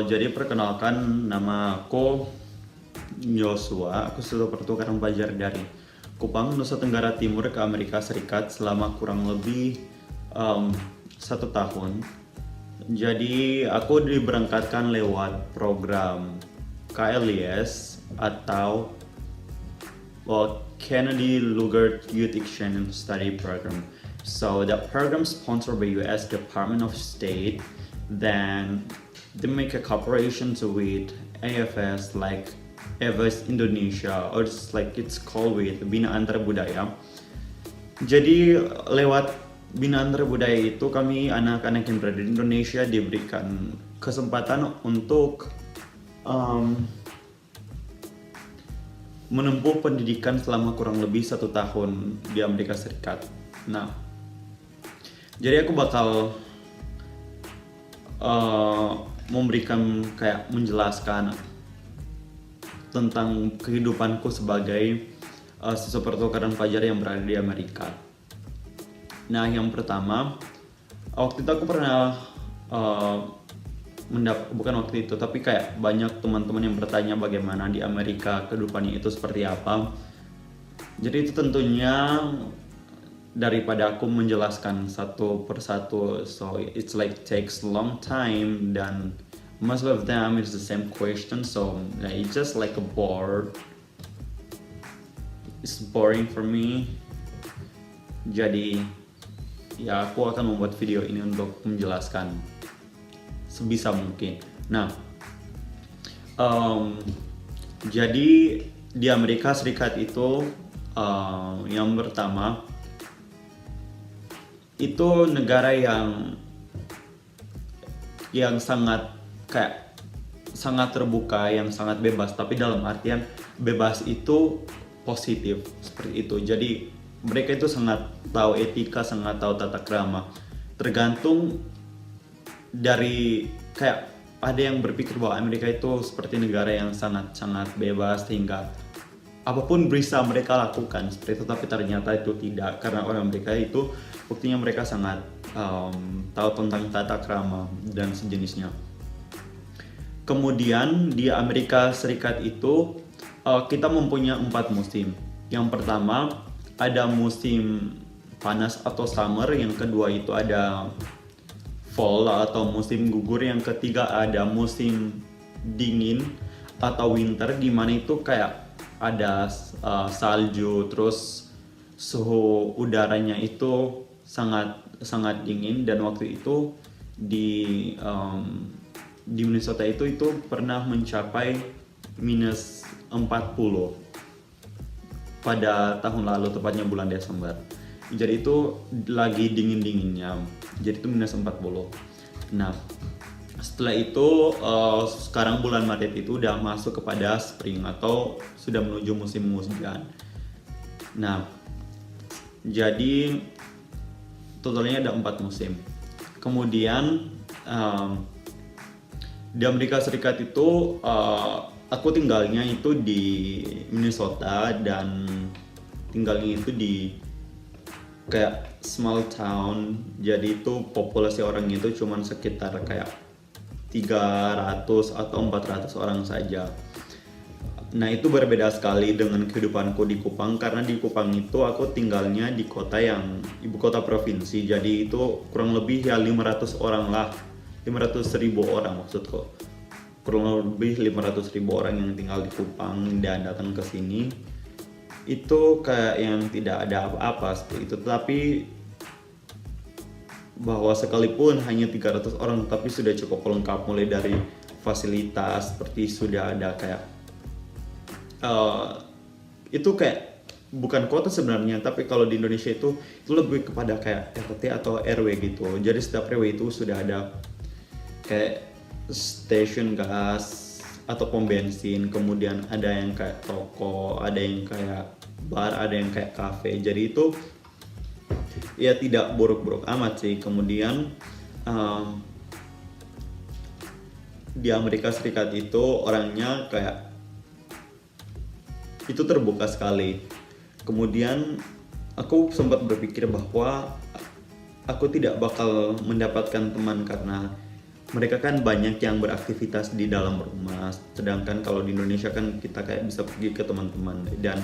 Jadi perkenalkan, nama aku Joshua. Aku sudah pertukaran pelajar dari Kupang, Nusa Tenggara Timur ke Amerika Serikat selama kurang lebih 1 tahun. Jadi aku diberangkatkan lewat program KLES atau Kennedy Lugard Youth Exchange Study Program. So that program sponsored by U.S. Department of State. Then they make a cooperation with AFS like AFS Indonesia, or it's called with Bina Antara Budaya. Jadi lewat Bina Antara Budaya itu kami anak-anak yang berada di Indonesia diberikan kesempatan untuk menempuh pendidikan selama kurang lebih 1 tahun di Amerika Serikat. Nah, jadi aku bakal memberikan kayak menjelaskan tentang kehidupanku sebagai siswa pertukaran pelajar yang berada di Amerika. Nah, yang pertama, waktu itu aku pernah bukan waktu itu, tapi kayak banyak teman-teman yang bertanya bagaimana di Amerika kehidupannya itu seperti apa. Jadi itu tentunya daripada aku menjelaskan satu persatu, so it's like takes long time, dan most of them is the same question, so it's just like a bore. It's boring for me. Jadi ya aku akan membuat video ini untuk menjelaskan sebisa mungkin. Nah, jadi di Amerika Serikat itu yang pertama itu negara yang sangat terbuka, yang sangat bebas, tapi dalam artian bebas itu positif seperti itu. Jadi mereka itu sangat tahu etika, sangat tahu tata krama. Tergantung dari kayak ada yang berpikir bahwa Amerika itu seperti negara yang sangat bebas sehingga apapun bisa mereka lakukan seperti itu, tapi ternyata itu tidak, karena orang Amerika itu buktinya mereka sangat tahu tentang tata krama dan sejenisnya. Kemudian di Amerika Serikat itu kita mempunyai 4 musim. Yang pertama ada musim panas atau summer, yang kedua itu ada fall atau musim gugur, yang ketiga ada musim dingin atau winter, di mana itu kayak ada salju, terus suhu udaranya itu sangat dingin, dan waktu itu di Minnesota itu pernah mencapai minus 40 pada tahun lalu, tepatnya bulan Desember. Jadi itu lagi dingin-dinginnya, jadi itu minus 40. Nah, setelah itu sekarang bulan Maret itu udah masuk kepada spring atau sudah menuju musim hujan. Nah, jadi totalnya ada 4 musim. Kemudian di Amerika Serikat itu aku tinggalnya itu di Minnesota, dan tinggalnya itu di kayak small town. Jadi itu populasi orangnya itu cuma sekitar kayak 300 atau 400 orang saja. Nah, itu berbeda sekali dengan kehidupanku di Kupang, karena di Kupang itu aku tinggalnya di kota yang ibu kota provinsi. Jadi itu kurang lebih ya 500 orang lah, 500.000 orang maksudku. Kurang lebih 500.000 orang yang tinggal di Kupang dan datang ke sini. Itu kayak yang tidak ada apa-apa seperti itu. Tapi bahwa sekalipun hanya 300 orang, tapi sudah cukup lengkap, mulai dari fasilitas seperti sudah ada kayak itu kayak bukan kota sebenarnya, tapi kalau di Indonesia itu lebih kepada kayak RT atau RW gitu. Jadi setiap RW itu sudah ada kayak stasiun gas atau pom bensin, kemudian ada yang kayak toko, ada yang kayak bar, ada yang kayak kafe. Jadi itu ya tidak buruk-buruk amat sih. Kemudian di Amerika Serikat itu orangnya kayak itu terbuka sekali. Kemudian aku sempat berpikir bahwa aku tidak bakal mendapatkan teman karena mereka kan banyak yang beraktivitas di dalam rumah, sedangkan kalau di Indonesia kan kita kayak bisa pergi ke teman-teman, dan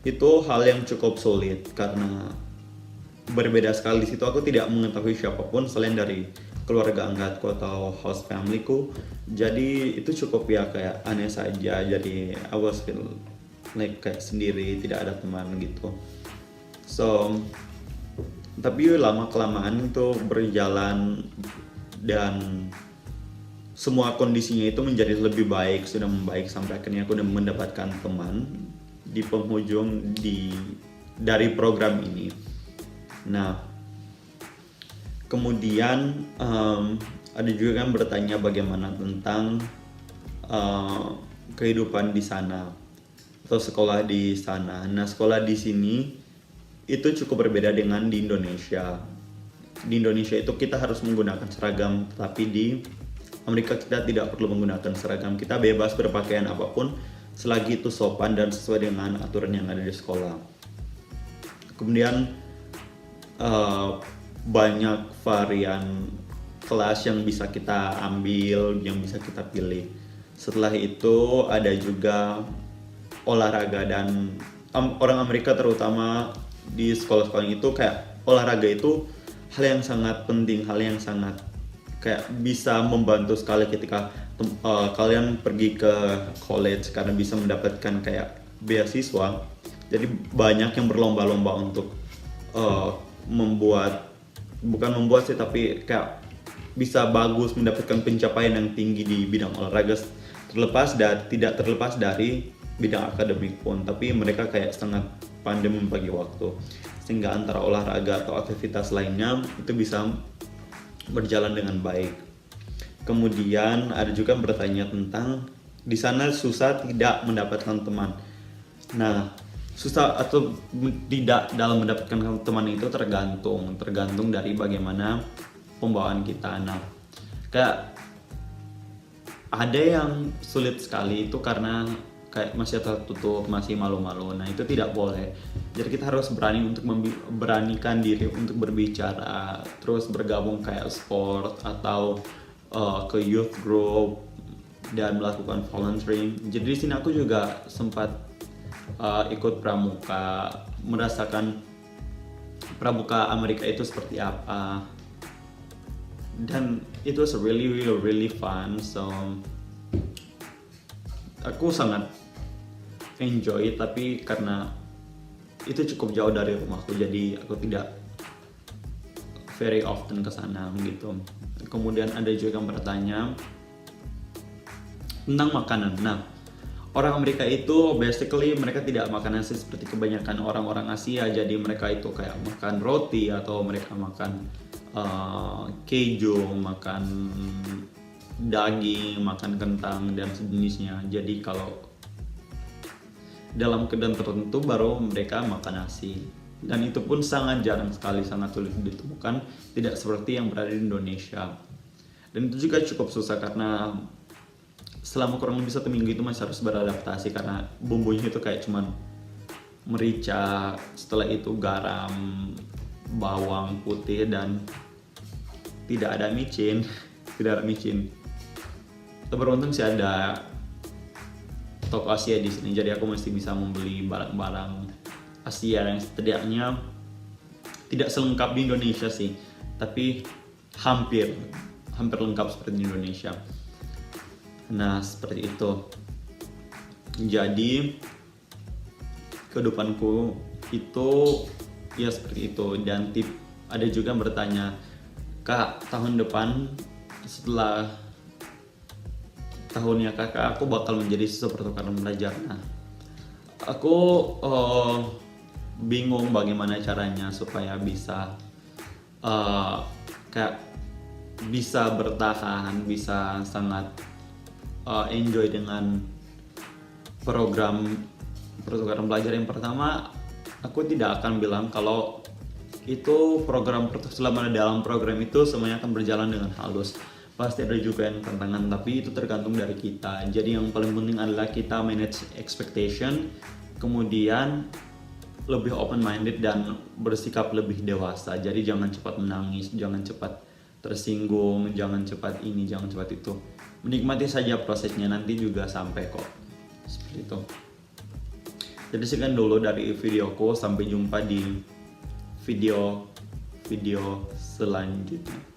itu hal yang cukup sulit karena berbeda sekali. Di situ aku tidak mengetahui siapapun selain dari keluarga angkatku atau host familyku, jadi itu cukup ya kayak aneh saja. Jadi I was feel like kayak sendiri, tidak ada teman gitu. So tapi lama kelamaan itu berjalan dan semua kondisinya itu menjadi lebih baik, sudah membaik sampai akhirnya aku udah mendapatkan teman di penghujung dari program ini. Nah, kemudian ada juga kan bertanya bagaimana tentang kehidupan di sana atau sekolah di sana. Nah, sekolah di sini itu cukup berbeda dengan di Indonesia. Di Indonesia itu kita harus menggunakan seragam, tapi di Amerika kita tidak perlu menggunakan seragam. Kita bebas berpakaian apapun selagi itu sopan dan sesuai dengan aturan yang ada di sekolah. Kemudian banyak varian kelas yang bisa kita ambil, yang bisa kita pilih. Setelah itu ada juga olahraga, dan orang Amerika terutama di sekolah-sekolah itu kayak olahraga itu hal yang sangat penting, hal yang sangat kayak bisa membantu sekali ketika kalian pergi ke college karena bisa mendapatkan kayak beasiswa. Jadi banyak yang berlomba-lomba untuk bukan membuat sih, tapi kayak bisa bagus mendapatkan pencapaian yang tinggi di bidang olahraga, tidak terlepas dari bidang akademik pun, tapi mereka kayak sangat pandai membagi waktu sehingga antara olahraga atau aktivitas lainnya itu bisa berjalan dengan baik. Kemudian ada juga yang bertanya tentang di sana susah tidak mendapatkan teman. Nah, susah atau tidak dalam mendapatkan teman itu tergantung dari bagaimana pembawaan kita. Nah, kayak ada yang sulit sekali itu karena kayak masih tertutup, masih malu-malu. Nah, itu tidak boleh. Jadi kita harus berani untuk beranikan diri untuk berbicara, terus bergabung kayak sport atau ke youth group dan melakukan volunteering. Jadi di sini aku juga sempat ikut pramuka, merasakan pramuka Amerika itu seperti apa. Dan it was really fun. So aku sangat enjoy, tapi karena itu cukup jauh dari rumahku, jadi aku tidak very often ke sana gitu. Kemudian ada juga yang bertanya tentang makanan. Nah, orang Amerika itu basically mereka tidak makan nasi seperti kebanyakan orang-orang Asia, jadi mereka itu kayak makan roti atau mereka makan keju, makan daging, makan kentang dan sejenisnya. Jadi kalau dalam keadaan tertentu baru mereka makan nasi, dan itu pun sangat jarang sekali, sangat sulit ditemukan, tidak seperti yang berada di Indonesia. Dan itu juga cukup susah karena selama kurang lebih 1 minggu itu masih harus beradaptasi karena bumbunya itu kayak cuman merica, setelah itu garam, bawang putih, dan tidak ada micin. Beruntung sih ada toko Asia di sini, jadi aku masih bisa membeli barang-barang Asia yang setidaknya tidak selengkap di Indonesia sih, tapi hampir lengkap seperti di Indonesia. Nah, seperti itu. Jadi kehidupanku itu ya seperti itu. Dan ada juga yang bertanya, Kak, tahun depan setelah tahunnya kakak aku bakal menjadi siswa pertukaran belajar. Nah, aku bingung bagaimana caranya supaya bisa kayak bisa bertahan, bisa sangat enjoy dengan program pertukaran belajar. Yang pertama, aku tidak akan bilang kalau itu selama dalam program itu semuanya akan berjalan dengan halus. Pasti ada juga yang tantangan, tapi itu tergantung dari kita. Jadi yang paling penting adalah kita manage expectation, kemudian lebih open minded dan bersikap lebih dewasa. Jadi jangan cepat menangis, jangan cepat tersinggung, jangan cepat ini, jangan cepat itu. Menikmati saja prosesnya, nanti juga sampai kok. Seperti itu. Jadi sekian dulu dari videoku, sampai jumpa di video selanjutnya.